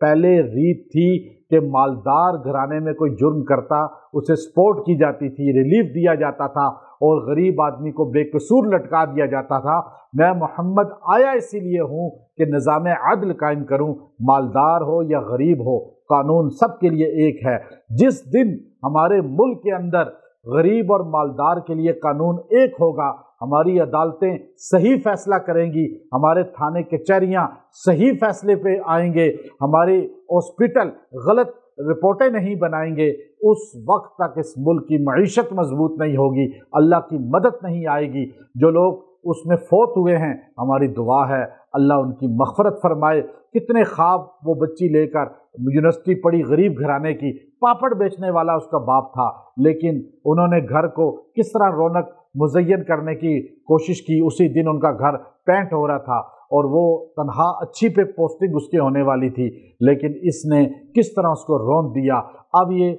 پہلے ریت تھی کہ مالدار گھرانے میں کوئی جرم کرتا اسے سپورٹ کی جاتی تھی، ریلیف دیا جاتا تھا، اور غریب آدمی کو بے قصور لٹکا دیا جاتا تھا۔ میں محمد آیا اسی لیے ہوں کہ نظام عدل قائم کروں، مالدار ہو یا غریب ہو، قانون سب کے لیے ایک ہے۔ جس دن ہمارے ملک کے اندر غریب اور مالدار کے لیے قانون ایک ہوگا، ہماری عدالتیں صحیح فیصلہ کریں گی، ہمارے تھانے کچہریاں صحیح فیصلے پہ آئیں گے، ہمارے ہاسپٹل غلط رپورٹیں نہیں بنائیں گے، اس وقت تک اس ملک کی معیشت مضبوط نہیں ہوگی، اللہ کی مدد نہیں آئے گی۔ جو لوگ اس میں فوت ہوئے ہیں، ہماری دعا ہے اللہ ان کی مغفرت فرمائے۔ کتنے خواب وہ بچی لے کر یونیورسٹی پڑھی، غریب گھرانے کی، پاپڑ بیچنے والا اس کا باپ تھا، لیکن انہوں نے گھر کو کس طرح رونق مزین کرنے کی کوشش کی۔ اسی دن ان کا گھر پینٹ ہو رہا تھا اور وہ تنہا اچھی پہ پوسٹنگ اس کی ہونے والی تھی، لیکن اس نے کس طرح اس کو رون دیا۔ اب یہ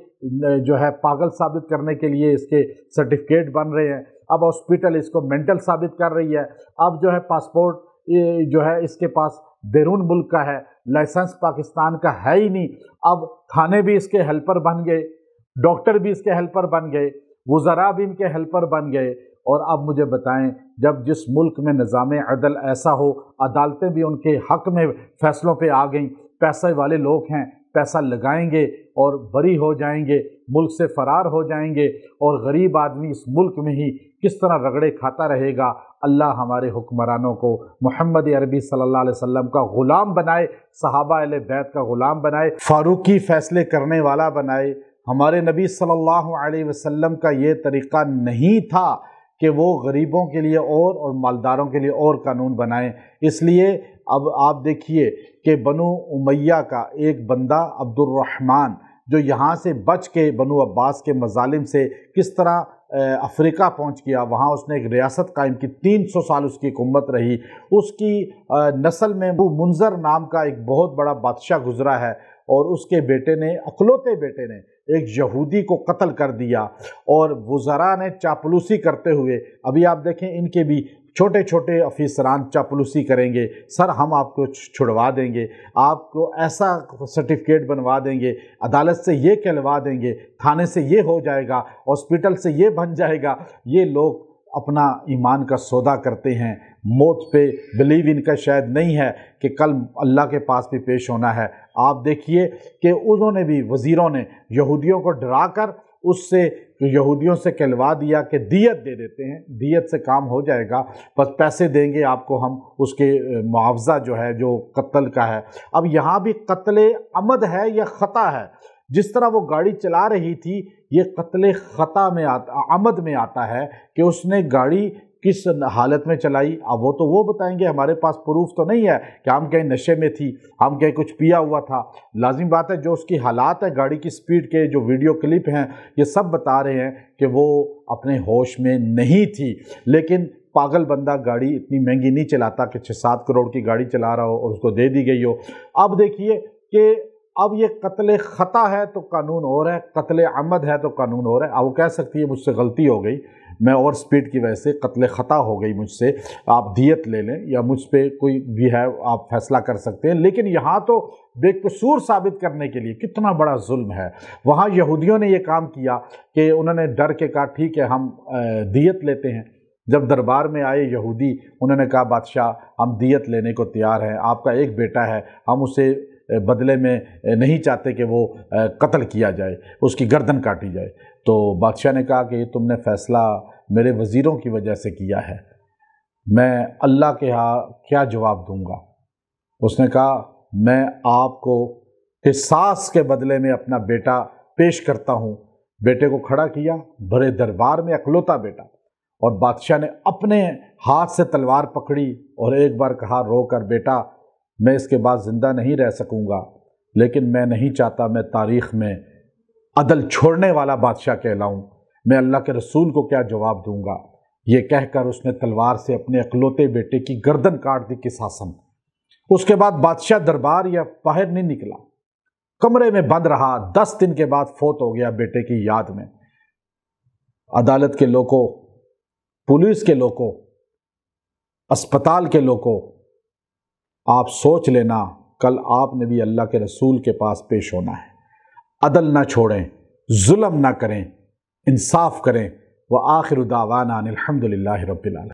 جو ہے پاگل ثابت کرنے کے لیے اس کے سرٹیفکیٹ بن رہے ہیں، اب ہاسپٹل اس کو مینٹل ثابت کر رہی ہے، اب جو ہے پاسپورٹ جو ہے اس کے پاس بیرون ملک کا ہے، لائسنس پاکستان کا ہے ہی نہیں۔ اب تھانے بھی اس کے ہیلپر بن گئے، ڈاکٹر بھی اس کے ہیلپر بن گئے، وزراء بھی ان کے ہیلپر بن گئے۔ اور اب مجھے بتائیں، جب جس ملک میں نظام عدل ایسا ہو، عدالتیں بھی ان کے حق میں فیصلوں پہ آ گئیں، پیسے والے لوگ ہیں، پیسہ لگائیں گے اور بری ہو جائیں گے، ملک سے فرار ہو جائیں گے، اور غریب آدمی اس ملک میں ہی کس طرح رگڑے کھاتا رہے گا۔ اللہ ہمارے حکمرانوں کو محمد عربی صلی اللہ علیہ وسلم کا غلام بنائے، صحابہ اہل بیت کا غلام بنائے، فاروقی فیصلے کرنے والا بنائے۔ ہمارے نبی صلی اللہ علیہ وسلم کا یہ طریقہ نہیں تھا کہ وہ غریبوں کے لیے اور مالداروں کے لیے اور قانون بنائیں۔ اس لیے اب آپ دیکھیے کہ بنو امیہ کا ایک بندہ عبد الرحمن، جو یہاں سے بچ کے بنو عباس کے مظالم سے کس طرح افریقہ پہنچ گیا، وہاں اس نے ایک ریاست قائم کی، 300 سال اس کی حکومت رہی۔ اس کی نسل میں منظر نام کا ایک بہت بڑا بادشاہ گزرا ہے، اور اس کے بیٹے نے، اکلوتے بیٹے نے، ایک یہودی کو قتل کر دیا، اور وزراء نے چاپلوسی کرتے ہوئے، ابھی آپ دیکھیں ان کے بھی چھوٹے چھوٹے افیسران چاپلوسی کریں گے، سر ہم آپ کو چھڑوا دیں گے، آپ کو ایسا سرٹیفکیٹ بنوا دیں گے، عدالت سے یہ کہلوا دیں گے، تھانے سے یہ ہو جائے گا، ہاسپٹل سے یہ بن جائے گا۔ یہ لوگ اپنا ایمان کا سودا کرتے ہیں، موت پہ بلیو ان کا شاید نہیں ہے کہ کل اللہ کے پاس بھی پیش ہونا ہے۔ آپ دیکھیے کہ انہوں نے بھی، وزیروں نے یہودیوں کو ڈرا کر اس سے یہودیوں سے کہلوا دیا کہ دیت دے دیتے ہیں، دیت سے کام ہو جائے گا، بس پیسے دیں گے آپ کو ہم، اس کے معاوضہ جو ہے جو قتل کا ہے۔ اب یہاں بھی قتل عمد ہے یا خطا ہے، جس طرح وہ گاڑی چلا رہی تھی، یہ قتل خطا میں عمد میں آتا ہے کہ اس نے گاڑی کس حالت میں چلائی۔ اب وہ تو وہ بتائیں گے، ہمارے پاس پروف تو نہیں ہے کہ ہم کہیں نشے میں تھی، ہم کہیں کچھ پیا ہوا تھا۔ لازم بات ہے جو اس کی حالات ہے، گاڑی کی سپیڈ کے جو ویڈیو کلپ ہیں، یہ سب بتا رہے ہیں کہ وہ اپنے ہوش میں نہیں تھی۔ لیکن پاگل بندہ گاڑی اتنی مہنگی نہیں چلاتا کہ 6-7 کروڑ کی گاڑی چلا رہا ہو اور اس کو دے دی گئی ہو۔ اب دیکھیے کہ اب یہ قتل خطا ہے تو قانون اور ہے، قتل عمد ہے تو قانون اور ہے۔ اب وہ کہہ سکتی ہے مجھ سے غلطی ہو گئی، میں اور سپیڈ کی وجہ سے قتل خطا ہو گئی مجھ سے، آپ دیت لے لیں، یا مجھ پہ کوئی بھی ہے آپ فیصلہ کر سکتے ہیں۔ لیکن یہاں تو بے قصور ثابت کرنے کے لیے کتنا بڑا ظلم ہے۔ وہاں یہودیوں نے یہ کام کیا کہ انہوں نے ڈر کے کہا ٹھیک ہے ہم دیت لیتے ہیں۔ جب دربار میں آئے یہودی، انہوں نے کہا بادشاہ ہم دیت لینے کو تیار ہیں، آپ کا ایک بیٹا ہے، ہم اسے بدلے میں نہیں چاہتے کہ وہ قتل کیا جائے، اس کی گردن کاٹی جائے۔ تو بادشاہ نے کہا کہ یہ تم نے فیصلہ میرے وزیروں کی وجہ سے کیا ہے، میں اللہ کے ہاں کیا جواب دوں گا؟ اس نے کہا میں آپ کو قصاص کے بدلے میں اپنا بیٹا پیش کرتا ہوں۔ بیٹے کو کھڑا کیا بڑے دربار میں، اکلوتا بیٹا، اور بادشاہ نے اپنے ہاتھ سے تلوار پکڑی اور ایک بار کہا رو کر، بیٹا میں اس کے بعد زندہ نہیں رہ سکوں گا، لیکن میں نہیں چاہتا میں تاریخ میں عدل چھوڑنے والا بادشاہ کہلاؤں، میں اللہ کے رسول کو کیا جواب دوں گا؟ یہ کہہ کر اس نے تلوار سے اپنے اکلوتے بیٹے کی گردن کاٹ دی قصاصاً۔ اس کے بعد بادشاہ دربار یا باہر نہیں نکلا، کمرے میں بند رہا۔ 10 دن کے بعد فوت ہو گیا بیٹے کی یاد میں۔ عدالت کے لوگوں، پولیس کے لوگوں، اسپتال کے لوگوں، آپ سوچ لینا کل آپ نے بھی اللہ کے رسول کے پاس پیش ہونا ہے۔ عدل نہ چھوڑیں، ظلم نہ کریں، انصاف کریں۔ وآخر دعوانا ان الحمد للہ رب العالمین۔